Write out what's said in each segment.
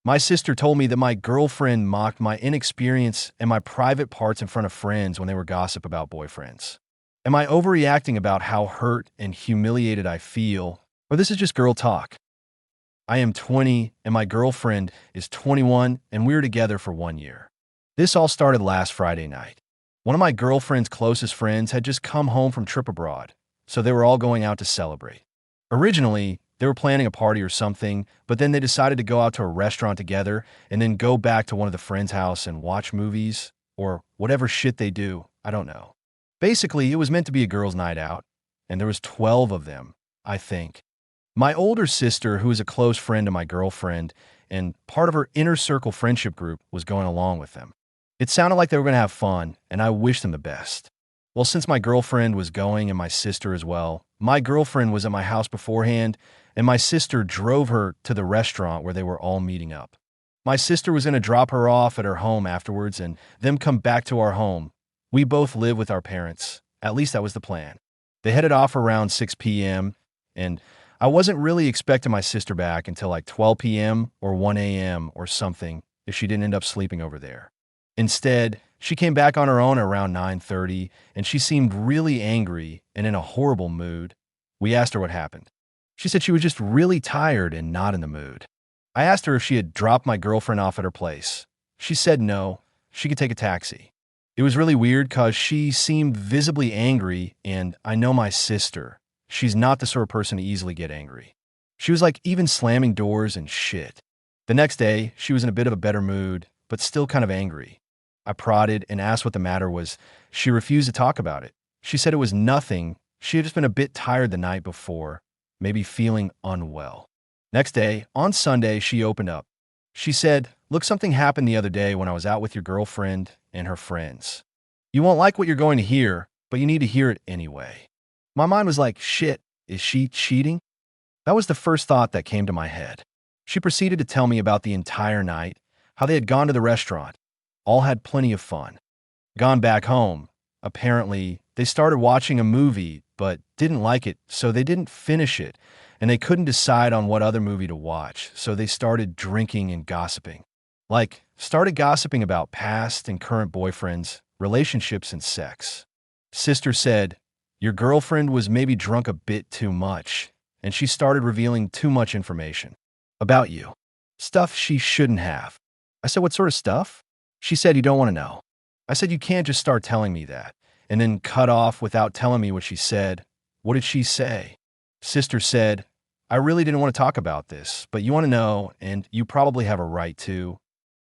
My sister told me that my girlfriend mocked my inexperience and my private parts in front of friends when they were gossip about boyfriends. Am I overreacting about how hurt and humiliated I feel, or this is just girl talk? I am 20 and my girlfriend is 21 and we were together for 1 year. This all started last Friday night. One of my girlfriend's closest friends had just come home from trip abroad, so they were all going out to celebrate. Originally, they were planning a party or something, but then they decided to go out to a restaurant together and then go back to one of the friends' house and watch movies or whatever shit they do. I don't know. Basically, it was meant to be a girls' night out, and there was 12 of them, I think. My older sister, who is a close friend of my girlfriend and part of her inner circle friendship group, was going along with them. It sounded like they were going to have fun, and I wished them the best. Well, since my girlfriend was going and my sister as well, my girlfriend was at my house beforehand, and my sister drove her to the restaurant where they were all meeting up. My sister was going to drop her off at her home afterwards and then come back to our home. We both live with our parents. At least that was the plan. They headed off around 6 p.m., and I wasn't really expecting my sister back until like 12 p.m. or 1 a.m. or something if she didn't end up sleeping over there. Instead, she came back on her own around 9:30, and she seemed really angry and in a horrible mood. We asked her what happened. She said she was just really tired and not in the mood. I asked her if she had dropped my girlfriend off at her place. She said no, she could take a taxi. It was really weird because she seemed visibly angry, and I know my sister. She's not the sort of person to easily get angry. She was like even slamming doors and shit. The next day, she was in a bit of a better mood, but still kind of angry. I prodded and asked what the matter was. She refused to talk about it. She said it was nothing. She had just been a bit tired the night before, maybe feeling unwell. Next day, on Sunday, she opened up. She said, "Look, something happened the other day when I was out with your girlfriend and her friends. You won't like what you're going to hear, but you need to hear it anyway." My mind was like, shit, is she cheating? That was the first thought that came to my head. She proceeded to tell me about the entire night, how they had gone to the restaurant, all had plenty of fun. Gone back home. Apparently, they started watching a movie, but didn't like it, so they didn't finish it, and they couldn't decide on what other movie to watch, so they started drinking and gossiping. Like, started gossiping about past and current boyfriends, relationships, and sex. Sister said, "Your girlfriend was maybe drunk a bit too much, and she started revealing too much information about you. Stuff she shouldn't have." I said, "What sort of stuff?" She said, "You don't want to know." I said, "You can't just start telling me that, and then cut off without telling me what she said." What did she say? Sister said, "I really didn't want to talk about this, but you want to know, and you probably have a right to."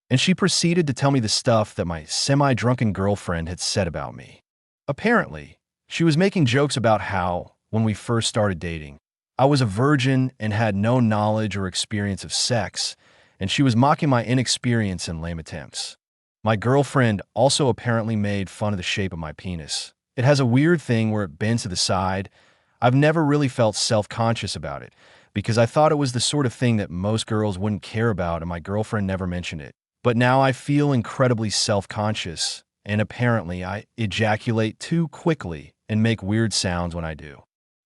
And she proceeded to tell me the stuff that my semi-drunken girlfriend had said about me. Apparently, she was making jokes about how, when we first started dating, I was a virgin and had no knowledge or experience of sex, and she was mocking my inexperience and lame attempts. My girlfriend also apparently made fun of the shape of my penis. It has a weird thing where it bends to the side. I've never really felt self-conscious about it because I thought it was the sort of thing that most girls wouldn't care about, and my girlfriend never mentioned it. But now I feel incredibly self-conscious, and apparently I ejaculate too quickly and make weird sounds when I do.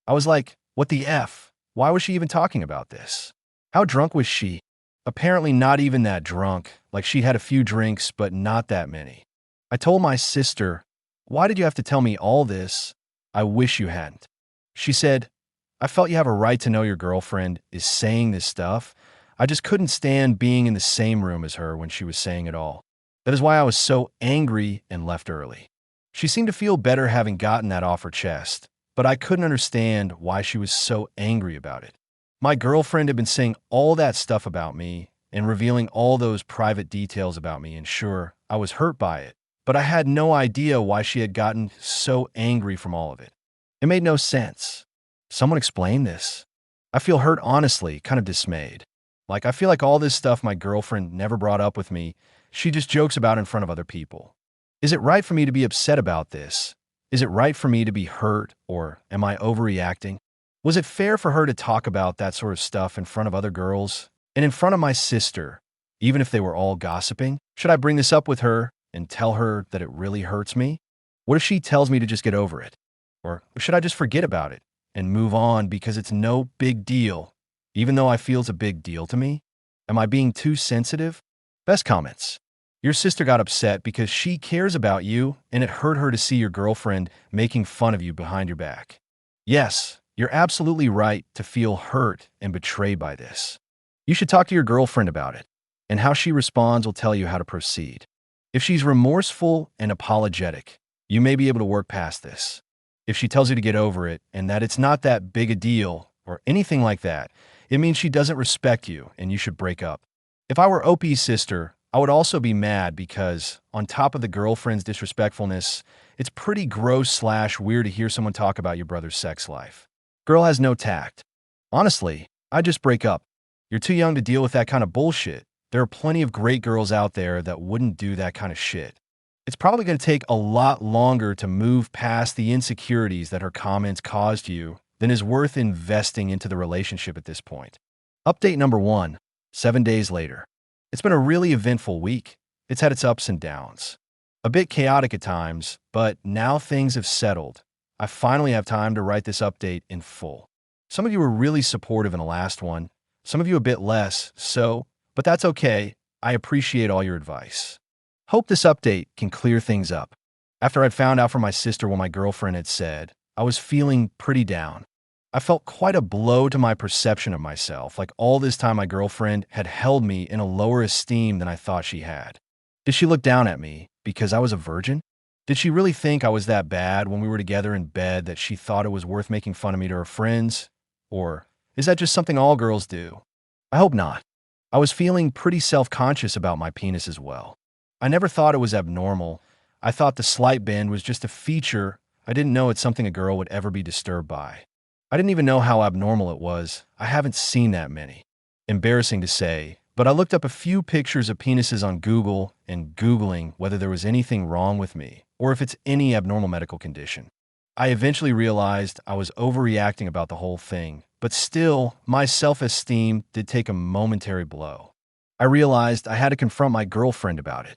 I was like, what the F? Why was she even talking about this? How drunk was she? Apparently not even that drunk, like she had a few drinks, but not that many. I told my sister, "Why did you have to tell me all this? I wish you hadn't." She said, "I felt you have a right to know your girlfriend is saying this stuff. I just couldn't stand being in the same room as her when she was saying it all. That is why I was so angry and left early." She seemed to feel better having gotten that off her chest, but I couldn't understand why she was so angry about it. My girlfriend had been saying all that stuff about me and revealing all those private details about me, and sure, I was hurt by it, but I had no idea why she had gotten so angry from all of it. It made no sense. Someone explain this. I feel hurt, honestly, kind of dismayed. Like, I feel like all this stuff my girlfriend never brought up with me, she just jokes about in front of other people. Is it right for me to be upset about this? Is it right for me to be hurt, or am I overreacting? Was it fair for her to talk about that sort of stuff in front of other girls and in front of my sister, even if they were all gossiping? Should I bring this up with her and tell her that it really hurts me? What if she tells me to just get over it? Or should I just forget about it and move on because it's no big deal, even though I feel it's a big deal to me? Am I being too sensitive? Best comments. Your sister got upset because she cares about you and it hurt her to see your girlfriend making fun of you behind your back. Yes, you're absolutely right to feel hurt and betrayed by this. You should talk to your girlfriend about it, and how she responds will tell you how to proceed. If she's remorseful and apologetic, you may be able to work past this. If she tells you to get over it and that it's not that big a deal or anything like that, it means she doesn't respect you and you should break up. If I were OP's sister, I would also be mad because, on top of the girlfriend's disrespectfulness, it's pretty gross/weird to hear someone talk about your brother's sex life. Girl has no tact. Honestly, I'd just break up. You're too young to deal with that kind of bullshit. There are plenty of great girls out there that wouldn't do that kind of shit. It's probably going to take a lot longer to move past the insecurities that her comments caused you than is worth investing into the relationship at this point. Update number 1, 7 days later. It's been a really eventful week. It's had its ups and downs. A bit chaotic at times, but now things have settled. I finally have time to write this update in full. Some of you were really supportive in the last one, some of you a bit less, but that's okay. I appreciate all your advice. Hope this update can clear things up. After I'd found out from my sister what my girlfriend had said, I was feeling pretty down. I felt quite a blow to my perception of myself, like all this time my girlfriend had held me in a lower esteem than I thought she had. Did she look down at me because I was a virgin? Did she really think I was that bad when we were together in bed that she thought it was worth making fun of me to her friends? Or is that just something all girls do? I hope not. I was feeling pretty self-conscious about my penis as well. I never thought it was abnormal. I thought the slight bend was just a feature. I didn't know it's something a girl would ever be disturbed by. I didn't even know how abnormal it was. I haven't seen that many. Embarrassing to say, but I looked up a few pictures of penises on Google and Googling whether there was anything wrong with me or if it's any abnormal medical condition. I eventually realized I was overreacting about the whole thing, but still, my self-esteem did take a momentary blow. I realized I had to confront my girlfriend about it.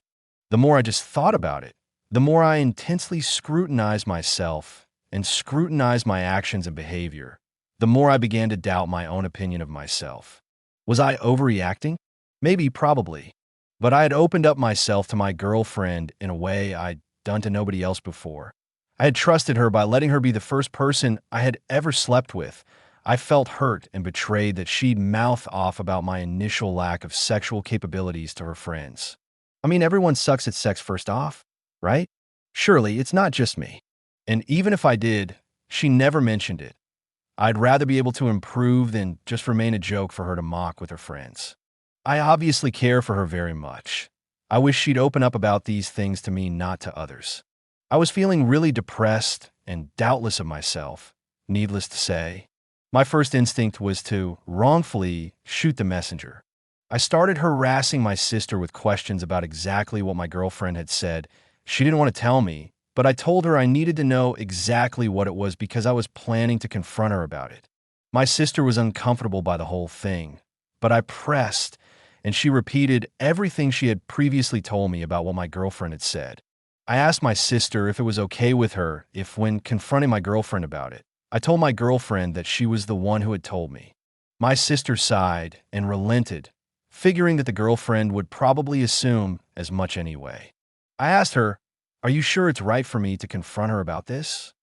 The more I just thought about it, the more I intensely scrutinized myself and scrutinized my actions and behavior, the more I began to doubt my own opinion of myself. Was I overreacting? Maybe, probably. But I had opened up myself to my girlfriend in a way I'd done to nobody else before. I had trusted her by letting her be the first person I had ever slept with. I felt hurt and betrayed that she'd mouth off about my initial lack of sexual capabilities to her friends. I mean, everyone sucks at sex first off, right? Surely, it's not just me. And even if I did, she never mentioned it. I'd rather be able to improve than just remain a joke for her to mock with her friends. I obviously care for her very much. I wish she'd open up about these things to me, not to others. I was feeling really depressed and doubtless of myself, needless to say. My first instinct was to wrongfully shoot the messenger. I started harassing my sister with questions about exactly what my girlfriend had said. She didn't want to tell me, but I told her I needed to know exactly what it was because I was planning to confront her about it. My sister was uncomfortable by the whole thing, but I pressed, and she repeated everything she had previously told me about what my girlfriend had said. I asked my sister if it was okay with her if, when confronting my girlfriend about it, I told my girlfriend that she was the one who had told me. My sister sighed and relented, figuring that the girlfriend would probably assume as much anyway. I asked her, "Are you sure it's right for me to confront her about this?"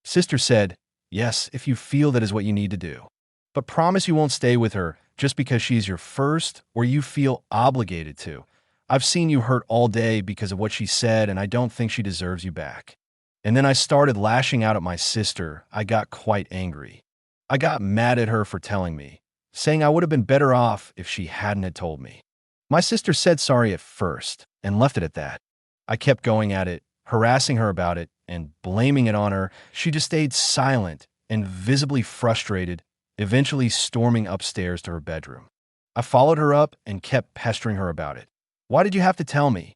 Sister said, "Yes, if you feel that is what you need to do. But promise you won't stay with her just because she's your first or you feel obligated to. I've seen you hurt all day because of what she said, and I don't think she deserves you back." And then I started lashing out at my sister. I got quite angry. I got mad at her for telling me, saying I would have been better off if she hadn't had told me. My sister said sorry at first and left it at that. I kept going at it, harassing her about it, and blaming it on her. She just stayed silent and visibly frustrated, eventually storming upstairs to her bedroom. I followed her up and kept pestering her about it. "Why did you have to tell me?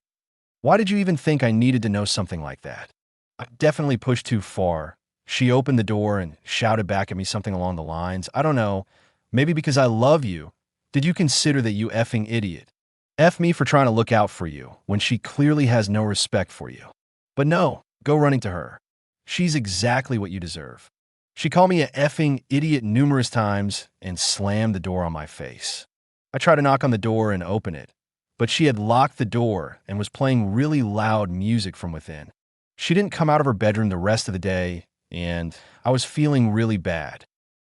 Why did you even think I needed to know something like that?" I definitely pushed too far. She opened the door and shouted back at me something along the lines, "I don't know, maybe because I love you. Did you consider that, you effing idiot? F me for trying to look out for you when she clearly has no respect for you." But no, go running to her. She's exactly what you deserve. She called me a effing idiot numerous times and slammed the door on my face. I tried to knock on the door and open it, but she had locked the door and was playing really loud music from within. She didn't come out of her bedroom the rest of the day, and I was feeling really bad.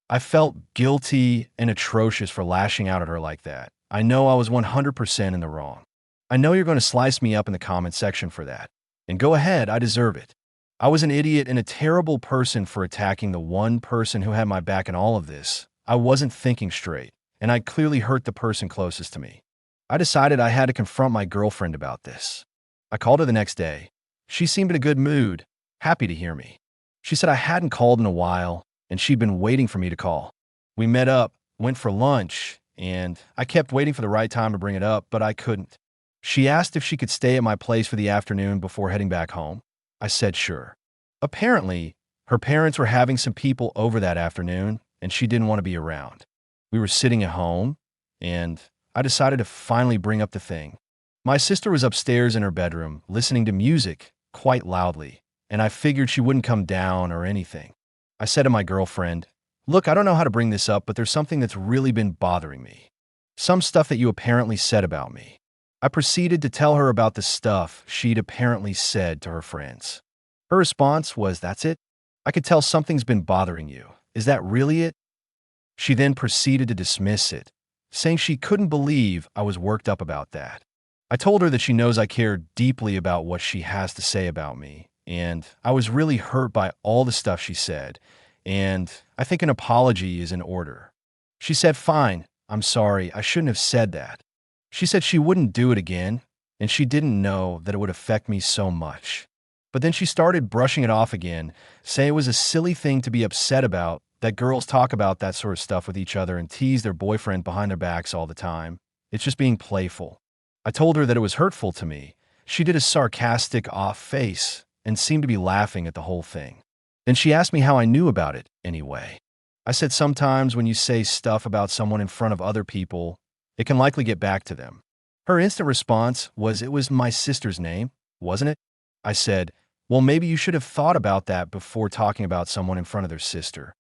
I felt guilty and atrocious for lashing out at her like that. I know I was 100% in the wrong. I know you're going to slice me up in the comment section for that. And go ahead, I deserve it. I was an idiot and a terrible person for attacking the one person who had my back in all of this. I wasn't thinking straight, and I clearly hurt the person closest to me. I decided I had to confront my girlfriend about this. I called her the next day. She seemed in a good mood, happy to hear me. She said I hadn't called in a while, and she'd been waiting for me to call. We met up, went for lunch, and I kept waiting for the right time to bring it up, but I couldn't. She asked if she could stay at my place for the afternoon before heading back home. I said sure. Apparently, her parents were having some people over that afternoon, and she didn't want to be around. We were sitting at home, and I decided to finally bring up the thing. My sister was upstairs in her bedroom, listening to music quite loudly, and I figured she wouldn't come down or anything. I said to my girlfriend, "Look, I don't know how to bring this up, but there's something that's really been bothering me. Some stuff that you apparently said about me." I proceeded to tell her about the stuff she'd apparently said to her friends. Her response was, "That's it? I could tell something's been bothering you. Is that really it?" She then proceeded to dismiss it, saying she couldn't believe I was worked up about that. I told her that she knows I care deeply about what she has to say about me, and I was really hurt by all the stuff she said, and I think an apology is in order. She said, "Fine, I'm sorry, I shouldn't have said that." She said she wouldn't do it again, and she didn't know that it would affect me so much. But then she started brushing it off again, saying it was a silly thing to be upset about, that girls talk about that sort of stuff with each other and tease their boyfriend behind their backs all the time. It's just being playful. I told her that it was hurtful to me. She did a sarcastic off face and seemed to be laughing at the whole thing. Then she asked me how I knew about it anyway. I said sometimes when you say stuff about someone in front of other people, it can likely get back to them. Her instant response was it was my sister's name, wasn't it? I said, "Well, maybe you should have thought about that before talking about someone in front of their sister."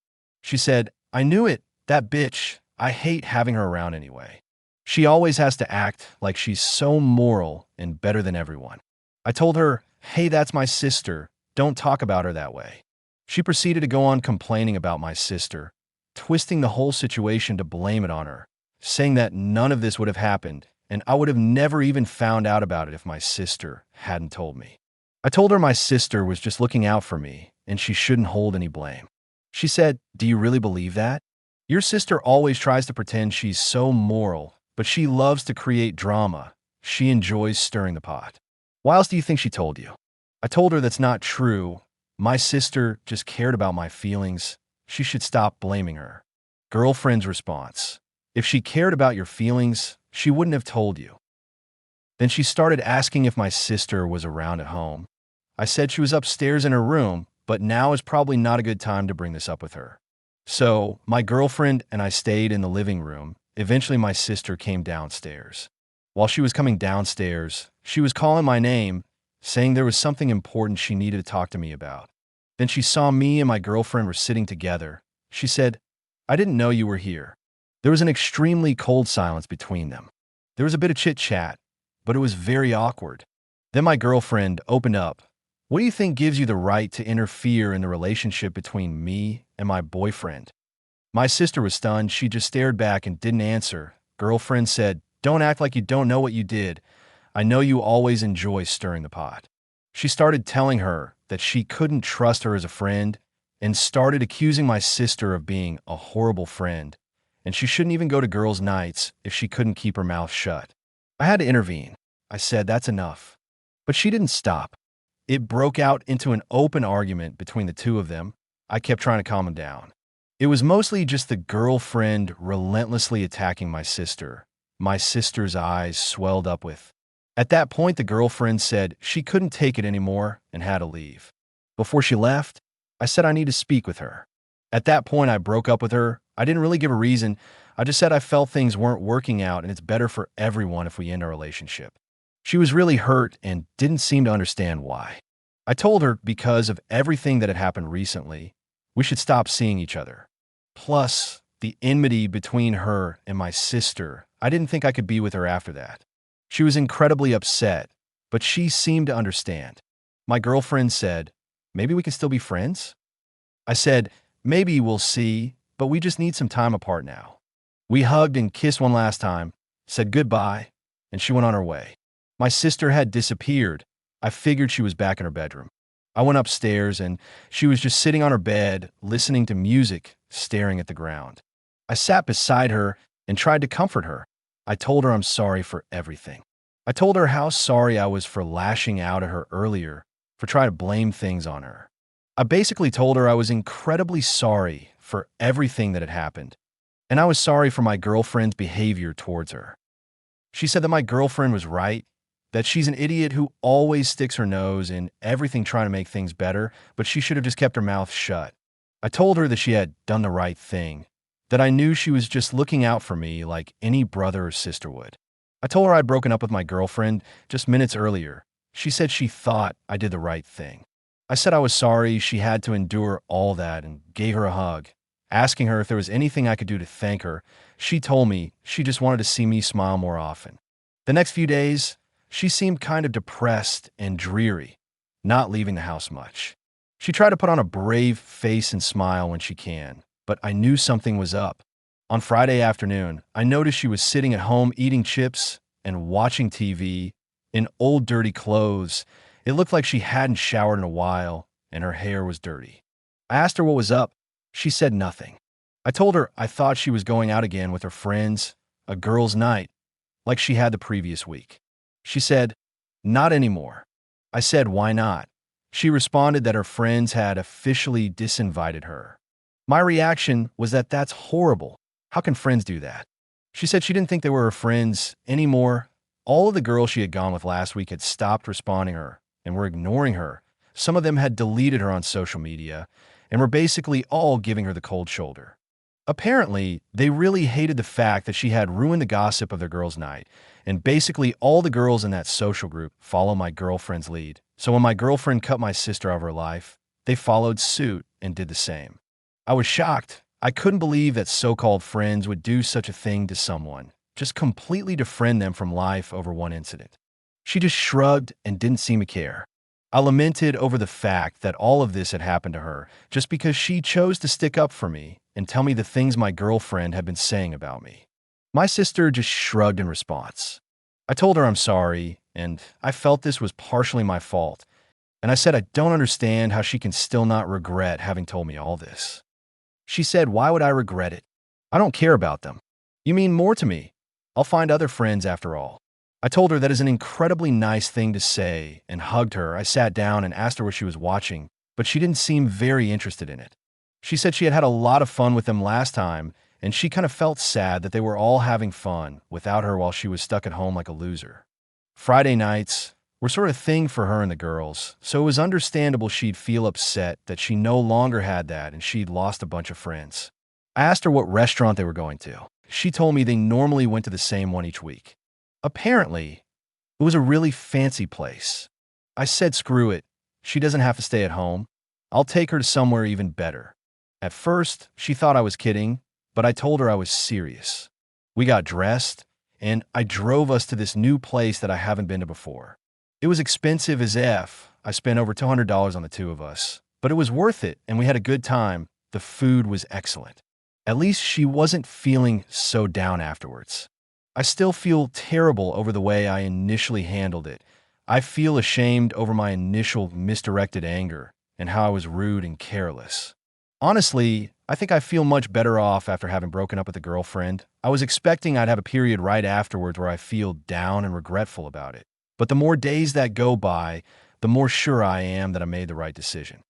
She said, "I knew it, that bitch. I hate having her around anyway. She always has to act like she's so moral and better than everyone." I told her, "Hey, that's my sister. Don't talk about her that way." She proceeded to go on complaining about my sister, twisting the whole situation to blame it on her, saying that none of this would have happened, and I would have never even found out about it if my sister hadn't told me. I told her my sister was just looking out for me, and she shouldn't hold any blame. She said, "Do you really believe that? Your sister always tries to pretend she's so moral, but she loves to create drama. She enjoys stirring the pot. Why else do you think she told you?" I told her that's not true. My sister just cared about my feelings. She should stop blaming her. Girlfriend's response: "If she cared about your feelings, she wouldn't have told you." Then she started asking if my sister was around at home. I said she was upstairs in her room, but now is probably not a good time to bring this up with her. So my girlfriend and I stayed in the living room. Eventually my sister came downstairs. While she was coming downstairs, she was calling my name, saying there was something important she needed to talk to me about. Then she saw me and my girlfriend were sitting together. She said, "I didn't know you were here." There was an extremely cold silence between them. There was a bit of chit-chat, but it was very awkward. Then my girlfriend opened up. "What do you think gives you the right to interfere in the relationship between me and my boyfriend?" My sister was stunned. She just stared back and didn't answer. Girlfriend said, "Don't act like you don't know what you did. I know you always enjoy stirring the pot." She started telling her that she couldn't trust her as a friend and started accusing my sister of being a horrible friend, and she shouldn't even go to girls' nights if she couldn't keep her mouth shut. I had to intervene. I said, "That's enough." But she didn't stop. It broke out into an open argument between the two of them. I kept trying to calm them down. It was mostly just the girlfriend relentlessly attacking my sister. My sister's eyes swelled up with. At that point, the girlfriend said she couldn't take it anymore and had to leave. Before she left, I said I need to speak with her. At that point, I broke up with her. I didn't really give a reason. I just said I felt things weren't working out and it's better for everyone if we end our relationship. She was really hurt and didn't seem to understand why. I told her because of everything that had happened recently, we should stop seeing each other. Plus, the enmity between her and my sister, I didn't think I could be with her after that. She was incredibly upset, but she seemed to understand. My girlfriend said, maybe we can still be friends? I said, maybe we'll see, but we just need some time apart now. We hugged and kissed one last time, said goodbye, and she went on her way. My sister had disappeared. I figured she was back in her bedroom. I went upstairs and she was just sitting on her bed, listening to music, staring at the ground. I sat beside her and tried to comfort her. I told her I'm sorry for everything. I told her how sorry I was for lashing out at her earlier, for trying to blame things on her. I basically told her I was incredibly sorry for everything that had happened, and I was sorry for my girlfriend's behavior towards her. She said that my girlfriend was right, that she's an idiot who always sticks her nose in everything trying to make things better, but she should have just kept her mouth shut. I told her that she had done the right thing, that I knew she was just looking out for me like any brother or sister would. I told her I'd broken up with my girlfriend just minutes earlier. She said she thought I did the right thing. I said I was sorry she had to endure all that and gave her a hug. Asking her if there was anything I could do to thank her, she told me she just wanted to see me smile more often. The next few days, she seemed kind of depressed and dreary, not leaving the house much. She tried to put on a brave face and smile when she can, but I knew something was up. On Friday afternoon, I noticed she was sitting at home eating chips and watching TV in old dirty clothes. It looked like she hadn't showered in a while, and her hair was dirty. I asked her what was up. She said nothing. I told her I thought she was going out again with her friends, a girls' night, like she had the previous week. She said, not anymore. I said, why not? She responded that her friends had officially disinvited her. My reaction was that that's horrible. How can friends do that? She said she didn't think they were her friends anymore. All of the girls she had gone with last week had stopped responding to her and were ignoring her. Some of them had deleted her on social media and were basically all giving her the cold shoulder. Apparently, they really hated the fact that she had ruined the gossip of their girls' night, and basically all the girls in that social group follow my girlfriend's lead. So when my girlfriend cut my sister out of her life, they followed suit and did the same. I was shocked. I couldn't believe that so-called friends would do such a thing to someone, just completely defriend them from life over one incident. She just shrugged and didn't seem to care. I lamented over the fact that all of this had happened to her just because she chose to stick up for me and tell me the things my girlfriend had been saying about me. My sister just shrugged in response. I told her I'm sorry, and I felt this was partially my fault, and I said I don't understand how she can still not regret having told me all this. She said, why would I regret it? I don't care about them. You mean more to me. I'll find other friends after all. I told her that is an incredibly nice thing to say and hugged her. I sat down and asked her what she was watching, but she didn't seem very interested in it. She said she had had a lot of fun with them last time, and she kind of felt sad that they were all having fun without her while she was stuck at home like a loser. Friday nights were sort of a thing for her and the girls, so it was understandable she'd feel upset that she no longer had that and she'd lost a bunch of friends. I asked her what restaurant they were going to. She told me they normally went to the same one each week. Apparently, it was a really fancy place. I said screw it. She doesn't have to stay at home. I'll take her to somewhere even better. At first, she thought I was kidding, but I told her I was serious. We got dressed, and I drove us to this new place that I haven't been to before. It was expensive as F. I spent over $200 on the two of us, but it was worth it, and we had a good time. The food was excellent. At least she wasn't feeling so down afterwards. I still feel terrible over the way I initially handled it. I feel ashamed over my initial misdirected anger and how I was rude and careless. Honestly, I think I feel much better off after having broken up with a girlfriend. I was expecting I'd have a period right afterwards where I feel down and regretful about it. But the more days that go by, the more sure I am that I made the right decision.